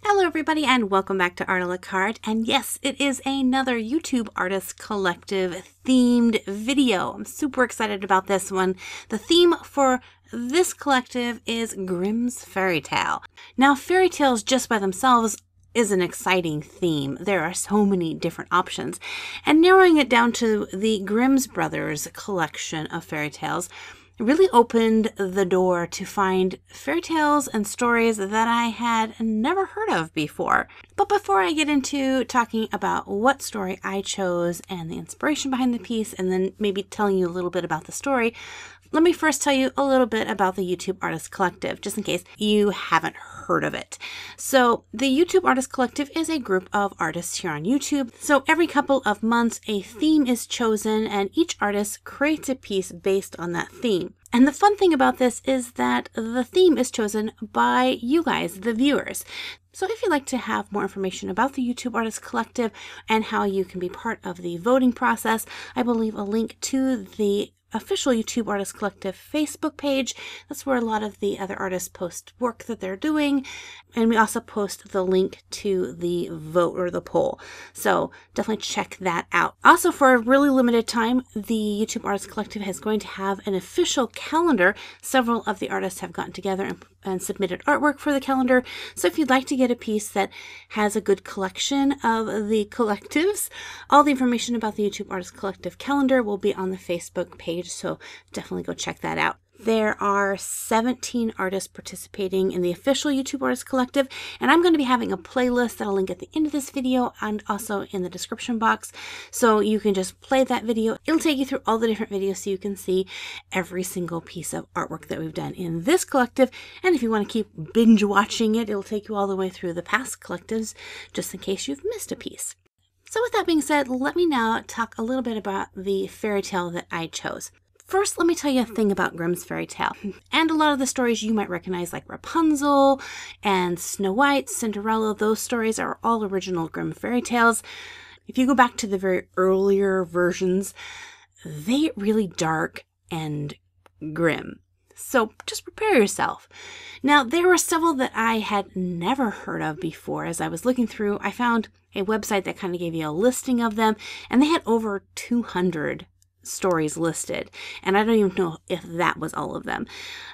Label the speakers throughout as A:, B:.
A: Hello everybody and welcome back to Art a la Carte, and yes, it is another YouTube Artist Collective themed video. I'm super excited about this one. The theme for this collective is Grimm's Fairy Tale. Now, fairy tales just by themselves is an exciting theme. There are so many different options, and narrowing it down to the Grimm's Brothers collection of fairy tales really opened the door to find fairy tales and stories that I had never heard of before. But before I get into talking about what story I chose and the inspiration behind the piece, and then maybe telling you a little bit about the story, let me first tell you a little bit about the YouTube Artist Collective, just in case you haven't heard of it. So the YouTube Artist Collective is a group of artists here on YouTube. So every couple of months, a theme is chosen and each artist creates a piece based on that theme. And the fun thing about this is that the theme is chosen by you guys, the viewers. So if you'd like to have more information about the YouTube Artist Collective and how you can be part of the voting process, I will leave a link to the official YouTube Artist Collective Facebook page. That's where a lot of the other artists post work that they're doing. And we also post the link to the vote or the poll. So definitely check that out. Also, for a really limited time, the YouTube Artist Collective is going to have an official calendar. Several of the artists have gotten together and submitted artwork for the calendar. So if you'd like to get a piece that has a good collection of the collectives, all the information about the YouTube Artist Collective calendar will be on the Facebook page. So definitely go check that out. There are 17 artists participating in the official YouTube Artist Collective, and I'm going to be having a playlist that I'll link at the end of this video and also in the description box. So you can just play that video. It'll take you through all the different videos so you can see every single piece of artwork that we've done in this collective. And if you want to keep binge watching it, it'll take you all the way through the past collectives, just in case you've missed a piece. So with that being said, let me now talk a little bit about the fairy tale that I chose. First, let me tell you a thing about Grimm's Fairy Tale. And a lot of the stories you might recognize, like Rapunzel and Snow White, Cinderella, those stories are all original Grimm fairy tales. If you go back to the very earlier versions, they get really dark and grim. So just prepare yourself. Now, there were several that I had never heard of before. As I was looking through, I found a website that kind of gave you a listing of them, and they had over 200 stories listed, and I don't even know if that was all of them.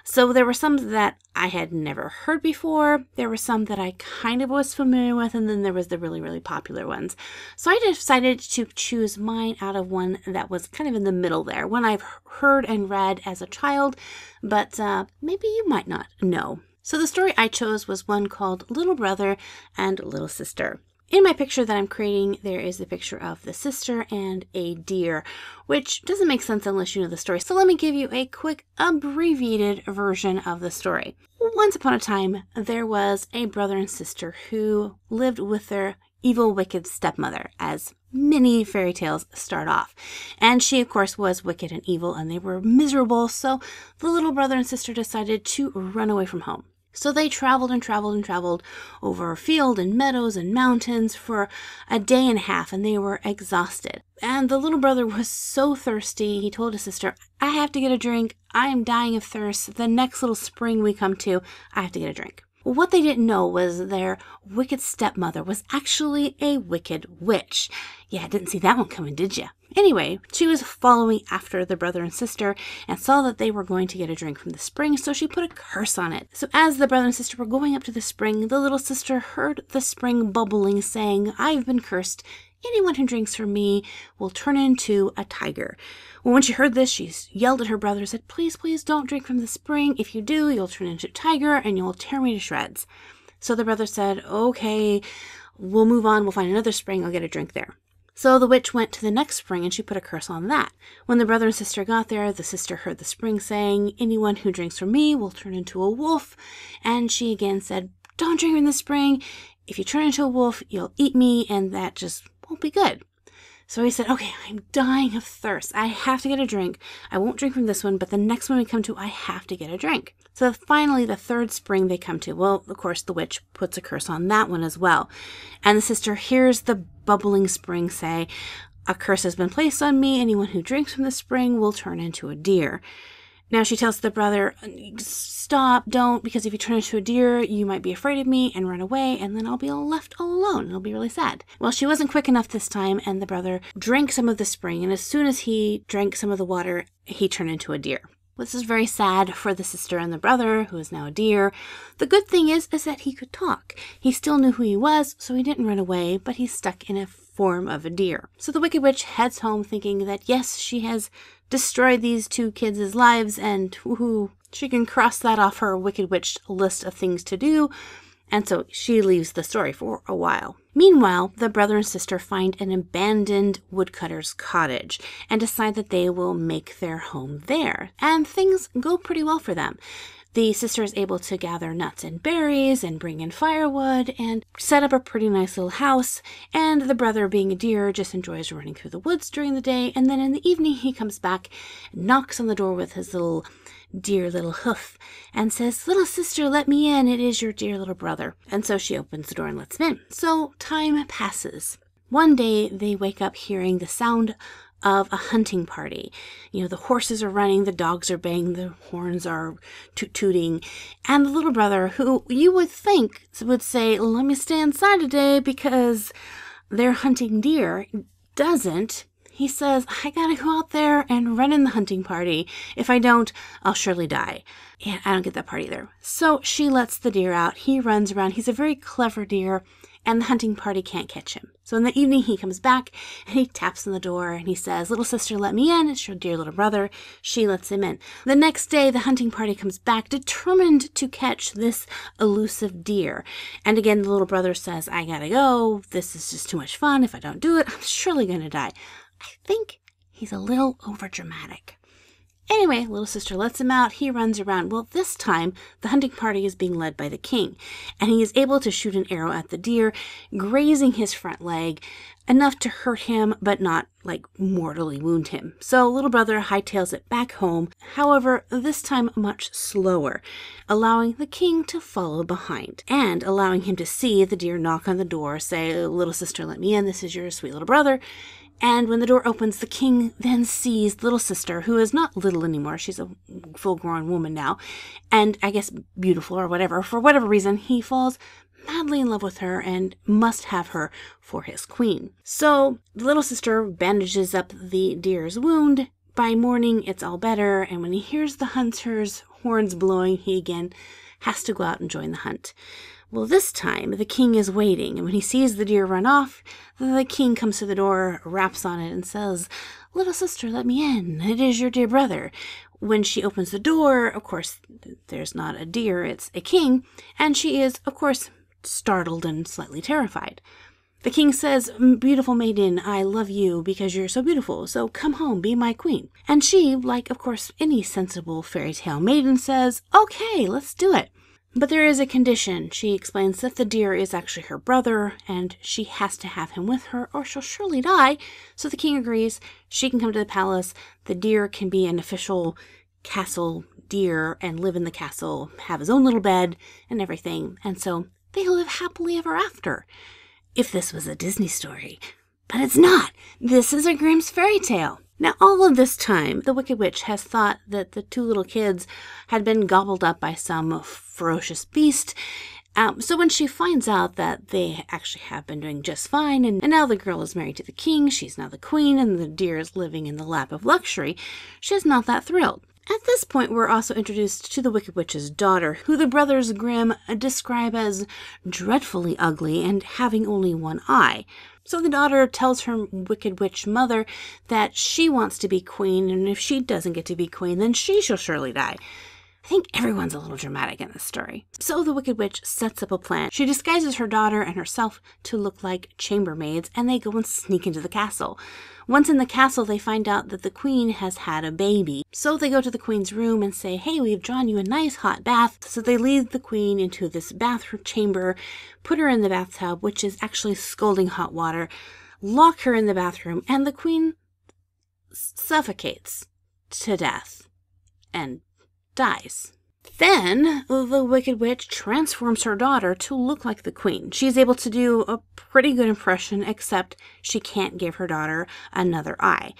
A: So there were some that I had never heard before, there were some that I kind of was familiar with, and then there was the really, really popular ones. So I decided to choose mine out of one that was kind of in the middle there, one I've heard and read as a child, but maybe you might not know. So the story I chose was one called Little Brother and Little Sister. In my picture that I'm creating, there is the picture of the sister and a deer, which doesn't make sense unless you know the story. So let me give you a quick abbreviated version of the story. Once upon a time, there was a brother and sister who lived with their evil, wicked stepmother, as many fairy tales start off. And she, of course, was wicked and evil, and they were miserable, so the little brother and sister decided to run away from home. So they traveled and traveled and traveled over field and meadows and mountains for a day and a half, and they were exhausted. And the little brother was so thirsty, he told his sister, "I have to get a drink. I am dying of thirst. The next little spring we come to, I have to get a drink." Well, what they didn't know was their wicked stepmother was actually a wicked witch. Yeah, didn't see that one coming, did you? Anyway, she was following after the brother and sister and saw that they were going to get a drink from the spring, so she put a curse on it. So as the brother and sister were going up to the spring, the little sister heard the spring bubbling, saying, "I've been cursed. Anyone who drinks from me will turn into a tiger." Well, when she heard this, she yelled at her brother and said, "Please, please don't drink from the spring. If you do, you'll turn into a tiger and you'll tear me to shreds." So the brother said, "Okay, we'll move on. We'll find another spring. I'll get a drink there." So the witch went to the next spring and she put a curse on that. When the brother and sister got there, the sister heard the spring saying, "Anyone who drinks from me will turn into a wolf." And she again said, "Don't drink from the spring. If you turn into a wolf, you'll eat me, and that just won't be good." So he said, "Okay, I'm dying of thirst. I have to get a drink. I won't drink from this one, but the next one we come to, I have to get a drink." So finally, the third spring they come to, well, of course, the witch puts a curse on that one as well. And the sister hears the bubbling spring say, "A curse has been placed on me. Anyone who drinks from the spring will turn into a deer." Now she tells the brother, stop, don't, because if you turn into a deer, you might be afraid of me and run away, and then I'll be left all alone. It'll be really sad. Well, she wasn't quick enough this time, and the brother drank some of the spring, and as soon as he drank some of the water, he turned into a deer. This is very sad for the sister and the brother, who is now a deer. The good thing is that he could talk. He still knew who he was, so he didn't run away, but he's stuck in a form of a deer. So the Wicked Witch heads home thinking that, yes, she has destroyed these two kids' lives, and woohoo, she can cross that off her Wicked Witch list of things to do. And so she leaves the story for a while. Meanwhile, the brother and sister find an abandoned woodcutter's cottage and decide that they will make their home there. And things go pretty well for them. The sister is able to gather nuts and berries and bring in firewood and set up a pretty nice little house. And the brother, being a deer, just enjoys running through the woods during the day. And then in the evening, he comes back, knocks on the door with his dear little hoof and says, little sister, let me in. It is your dear little brother. And so she opens the door and lets him in. So time passes. One day they wake up hearing the sound of a hunting party. You know, the horses are running, the dogs are baying, the horns are tooting, and the little brother, who you would think would say, let me stay inside today because they're hunting deer, doesn't. He says, I gotta go out there and run in the hunting party. If I don't, I'll surely die. And I don't get that part either. So she lets the deer out. He runs around. He's a very clever deer, and the hunting party can't catch him. So in the evening, he comes back, and he taps on the door, and he says, little sister, let me in. It's your dear little brother. She lets him in. The next day, the hunting party comes back, determined to catch this elusive deer. And again, the little brother says, I gotta go. This is just too much fun. If I don't do it, I'm surely gonna die. I think he's a little overdramatic. Anyway, little sister lets him out. He runs around. Well, this time, the hunting party is being led by the king, and he is able to shoot an arrow at the deer, grazing his front leg, enough to hurt him, but not, mortally wound him. So little brother hightails it back home, however, this time much slower, allowing the king to follow behind, and allowing him to see the deer knock on the door, say, little sister, let me in. This is your sweet little brother. And when the door opens, the king then sees little sister, who is not little anymore. She's a full-grown woman now, and I guess beautiful or whatever. For whatever reason, he falls madly in love with her and must have her for his queen. So the little sister bandages up the deer's wound. By morning, it's all better, and when he hears the hunter's horns blowing, he again has to go out and join the hunt. Well, this time, the king is waiting, and when he sees the deer run off, the king comes to the door, raps on it, and says, little sister, let me in. It is your dear brother. When she opens the door, of course, there's not a deer, it's a king, and she is, of course, startled and slightly terrified. The king says, beautiful maiden, I love you because you're so beautiful, so come home, be my queen. And she, like, of course, any sensible fairy tale maiden, says, okay, let's do it. But there is a condition. She explains that the deer is actually her brother, and she has to have him with her, or she'll surely die. So the king agrees. She can come to the palace. The deer can be an official castle deer and live in the castle, have his own little bed and everything. And so they live happily ever after. If this was a Disney story. But it's not. This is a Grimm's fairy tale. Now, all of this time, the Wicked Witch has thought that the two little kids had been gobbled up by some ferocious beast. So when she finds out that they actually have been doing just fine, and now the girl is married to the king, she's now the queen, and the deer is living in the lap of luxury, she's not that thrilled. At this point, we're also introduced to the Wicked Witch's daughter, who the brothers Grimm describe as dreadfully ugly and having only one eye. So the daughter tells her Wicked Witch mother that she wants to be queen, and if she doesn't get to be queen, then she shall surely die. I think everyone's a little dramatic in this story. So the Wicked Witch sets up a plan. She disguises her daughter and herself to look like chambermaids, and they go and sneak into the castle. Once in the castle, they find out that the queen has had a baby. So they go to the queen's room and say, hey, we've drawn you a nice hot bath. So they lead the queen into this bathroom chamber, put her in the bathtub, which is actually scalding hot water, lock her in the bathroom, and the queen suffocates to death and dies. Then the Wicked Witch transforms her daughter to look like the queen. She's able to do a pretty good impression, except she can't give her daughter another eye.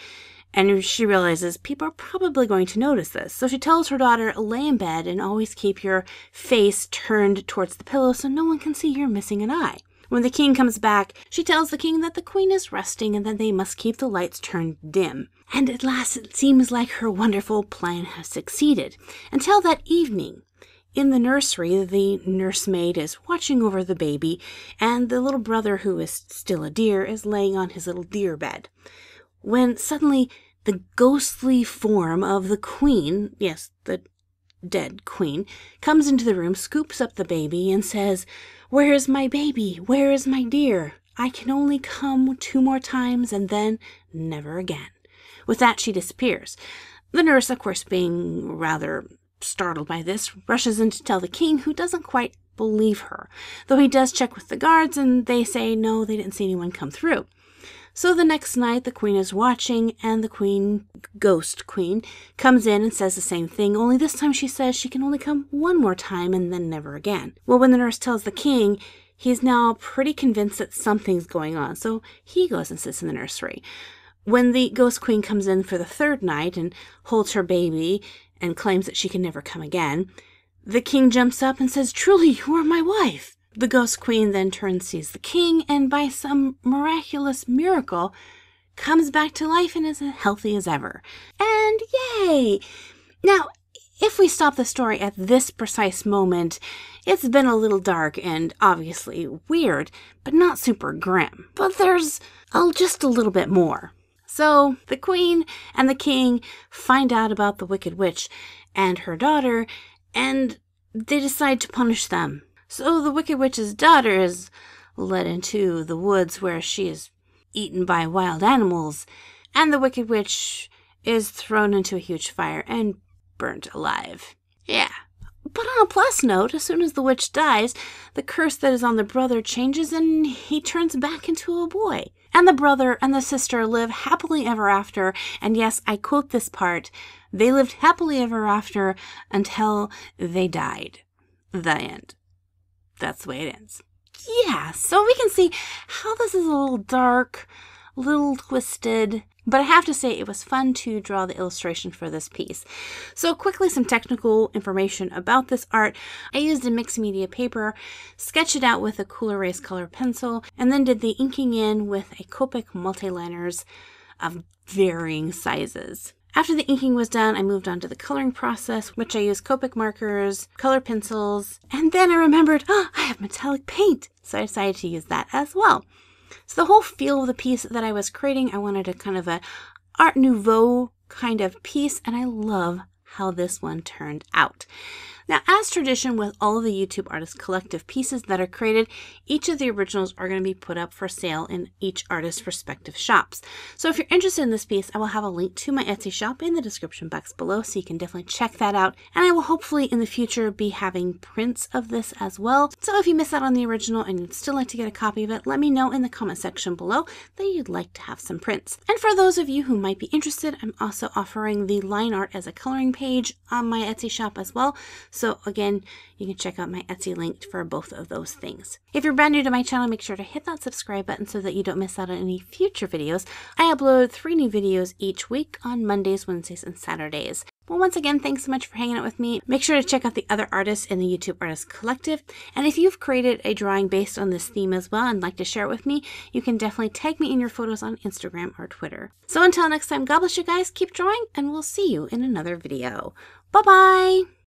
A: And she realizes people are probably going to notice this. So she tells her daughter, lay in bed and always keep your face turned towards the pillow so no one can see you're missing an eye. When the king comes back, she tells the king that the queen is resting and that they must keep the lights turned dim. And at last it seems like her wonderful plan has succeeded. Until that evening, in the nursery, the nursemaid is watching over the baby, and the little brother, who is still a deer, is laying on his little deer bed. When suddenly the ghostly form of the queen, yes, the dead queen, comes into the room, scoops up the baby, and says, "Where is my baby? Where is my dear? I can only come 2 more times and then never again." With that, she disappears. The nurse, of course, being rather startled by this, rushes in to tell the king, who doesn't quite believe her, though he does check with the guards, and they say no, they didn't see anyone come through. So the next night, the queen is watching, and the queen, ghost queen, comes in and says the same thing, only this time she says she can only come 1 more time and then never again. Well, when the nurse tells the king, he's now pretty convinced that something's going on, so he goes and sits in the nursery. When the ghost queen comes in for the 3rd night and holds her baby and claims that she can never come again, the king jumps up and says, "Truly, you are my wife." The ghost queen then turns, sees the king, and by some miraculous miracle comes back to life and is as healthy as ever. And yay! Now, if we stop the story at this precise moment, it's been a little dark and obviously weird, but not super grim. But there's just a little bit more. So the queen and the king find out about the wicked witch and her daughter, and they decide to punish them. So the wicked witch's daughter is led into the woods where she is eaten by wild animals, and the wicked witch is thrown into a huge fire and burnt alive. Yeah. But on a plus note, as soon as the witch dies, the curse that is on the brother changes and he turns back into a boy. And the brother and the sister live happily ever after. And yes, I quote this part, they lived happily ever after until they died. The end. That's the way it ends. Yeah, so we can see how this is a little dark, a little twisted, but I have to say it was fun to draw the illustration for this piece. So quickly, some technical information about this art. I used a mixed media paper, sketched it out with a Cool Erase color pencil, and then did the inking in with a Copic multiliners of varying sizes. After the inking was done, I moved on to the coloring process, which I used Copic markers, color pencils, and then I remembered, I have metallic paint, so I decided to use that as well. So the whole feel of the piece that I was creating, I wanted a kind of a Art Nouveau kind of piece, and I love how this one turned out. Now, as tradition with all of the YouTube Artist Collective pieces that are created, each of the originals are going to be put up for sale in each artist's respective shops. So if you're interested in this piece, I will have a link to my Etsy shop in the description box below, so you can definitely check that out. And I will hopefully in the future be having prints of this as well. So if you miss out on the original and you'd still like to get a copy of it, let me know in the comment section below that you'd like to have some prints. And for those of you who might be interested, I'm also offering the line art as a coloring page on my Etsy shop as well. So again, you can check out my Etsy link for both of those things. If you're brand new to my channel, make sure to hit that subscribe button so that you don't miss out on any future videos. I upload 3 new videos each week on Mondays, Wednesdays, and Saturdays. Well, once again, thanks so much for hanging out with me. Make sure to check out the other artists in the YouTube Artist Collective. And if you've created a drawing based on this theme as well and like to share it with me, you can definitely tag me in your photos on Instagram or Twitter. So until next time, God bless you guys, keep drawing, and we'll see you in another video. Bye-bye!